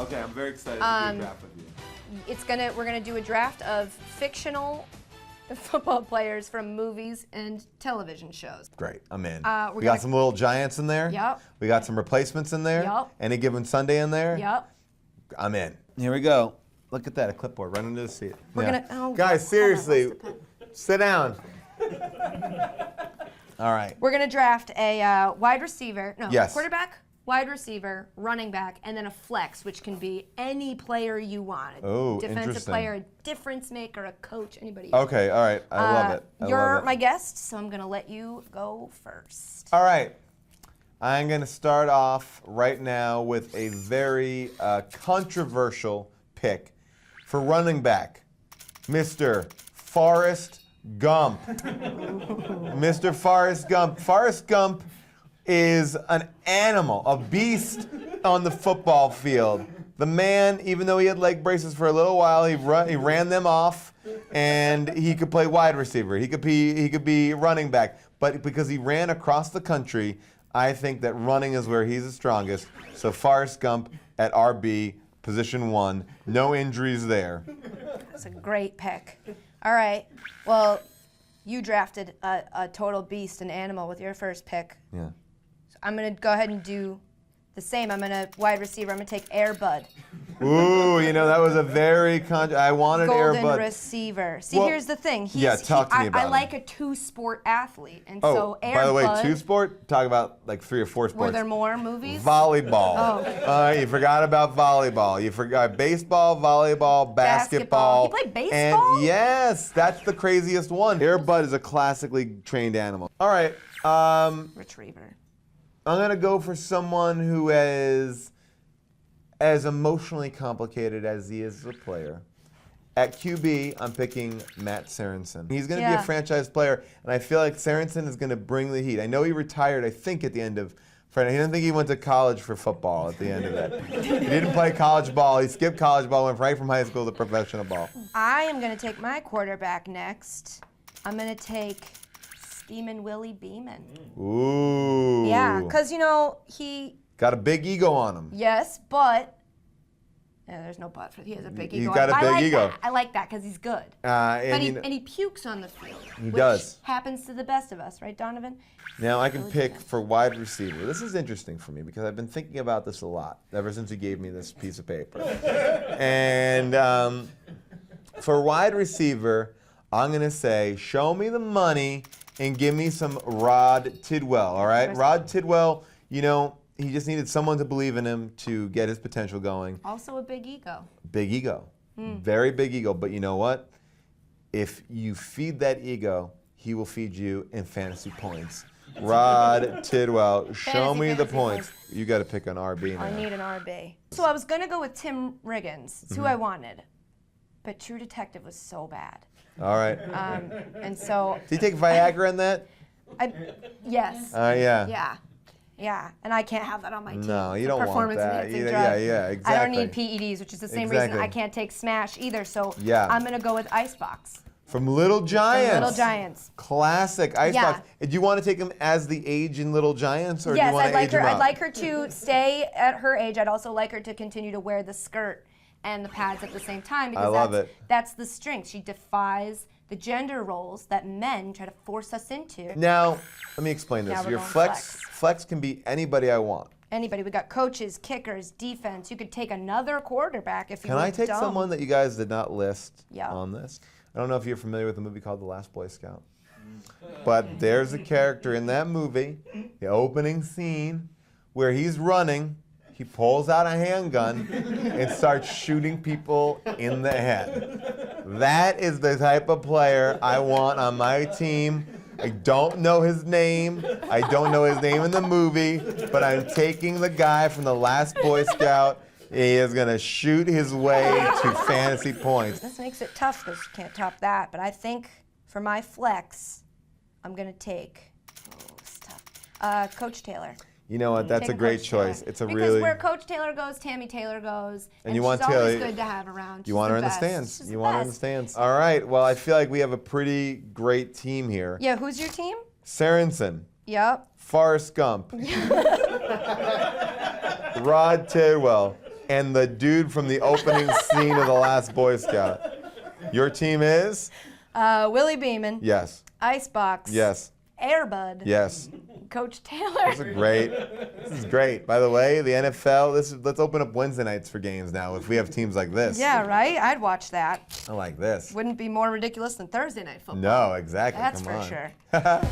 Okay, I'm very excited to do a draft with you. We're gonna do a draft of fictional football players from movies and television shows. Great, I'm in. We got some little giants in there. Yep. We got some replacements in there. Yep. Any given Sunday in there. Yep. I'm in. Here we go. Look at that, a clipboard right under the seat. We're gonna. Oh, guys, seriously, sit down. All right. We're gonna draft a wide receiver. No, Yes. quarterback, wide receiver, running back, and then a flex, which can be any player you want. Oh, defensive interesting. player, a difference maker, a coach, anybody. Okay, all right. I love it. You're my guest, so I'm gonna let you go first. All right. I'm going to start off right now with a very controversial pick for running back, Mr. Forrest Gump. Mr. Forrest Gump. Forrest Gump is an animal, a beast on the football field. The man, even though he had leg braces for a little while, he ran them off, and he could play wide receiver. He could be running back. But because he ran across the country, I think that running is where he's the strongest. So Forrest Gump at RB, position 1. No injuries there. That's a great pick. All right. Well, you drafted a total beast, an animal, with your first pick. Yeah. So I'm going to go ahead and do the same. I'm going to wide receiver. I'm going to take Airbud. Ooh, that was a very I wanted Golden Airbud. receiver. See, Well, here's the thing. talk to me about I him. like a two-sport athlete, and Oh, so Airbud. by the way, two-sport? Talk about like 3 or 4 sports. Were there more movies? Volleyball. Oh. You forgot about volleyball. You forgot baseball, volleyball, basketball. He played baseball? And yes, that's the craziest one. Airbud is a classically trained animal. All right. Retriever. I'm going to go for someone who is as emotionally complicated as he is as a player. At QB, I'm picking Matt Sorensen. He's going to be a franchise player, and I feel like Sorensen is going to bring the heat. I know he retired, I think, at the end of Friday. I don't think he went to college for football at the end of it. He didn't play college ball. He skipped college ball, went right from high school to professional ball. I am going to take my quarterback next. I'm going to take Steamin' Willie Beeman. Ooh. Yeah, because, he... Got a big ego on him. Yes, but... there's no but for he has a big ego. He's got a big ego. That. I like that because he's good. And he pukes on the field. He does. Happens to the best of us, right, Donovan? Now I can pick for wide receiver. This is interesting for me because I've been thinking about this a lot ever since you gave me this piece of paper. And for wide receiver, I'm going to say, show me the money and give me some Rod Tidwell, all right? Rod Tidwell, he just needed someone to believe in him to get his potential going. Also a big ego. Big ego. Very big ego. But you know what? If you feed that ego, he will feed you in fantasy points. Rod Tidwell, show me the points. You got to pick an RB now. I need an RB. So I was going to go with Tim Riggins. It's who I wanted. But True Detective was so bad. All right. And so... Did you take Viagra in that? Yes. Yeah. Yeah, and I can't have that on my team. No, you don't want that. Performance-enhancing drug. Yeah, exactly. I don't need PEDs, which is the same reason I can't take Smash either. So I'm going to go with Icebox. From Little Giants. From Little Giants. Classic Icebox. Do you want to take him as the age in Little Giants, or do you want to age him up? I'd like her to stay at her age. I'd also like her to continue to wear the skirt and the pads at the same time because that's the strength. She defies the gender roles that men try to force us into. Now, let me explain this. Your flex can be anybody I want. Anybody. We got coaches, kickers, defense. You could take another quarterback if you want. Can I take someone that you guys did not list Yeah. on this? I don't know if you're familiar with a movie called The Last Boy Scout. But there's a character in that movie, the opening scene, where he's running, he pulls out a handgun and starts shooting people in the head. That is the type of player I want on my team. I don't know his name. I don't know his name in the movie, but I'm taking the guy from The Last Boy Scout. He is going to shoot his way to fantasy points. This makes it tough because you can't top that, but I think for my flex, I'm going to take, it's tough, Coach Taylor. You know what? That's a great choice. It's a really... Because where Coach Taylor goes, Tammy Taylor goes. And you want she's always good to have around. You want her in the stands. You want her in the stands. All right. Well, I feel like we have a pretty great team here. Yeah. Who's your team? Sorensen. Yep. Forrest Gump. Rod Tidwell. and the dude from the opening scene of The Last Boy Scout. Your team is? Willie Beeman. Yes. Icebox. Yes. Airbud. Yes. Coach Taylor. This is great. By the way, the NFL, let's open up Wednesday nights for games now if we have teams like this. Yeah, right? I'd watch that. I like this. Wouldn't be more ridiculous than Thursday Night Football. No, exactly. That's Come for on. sure.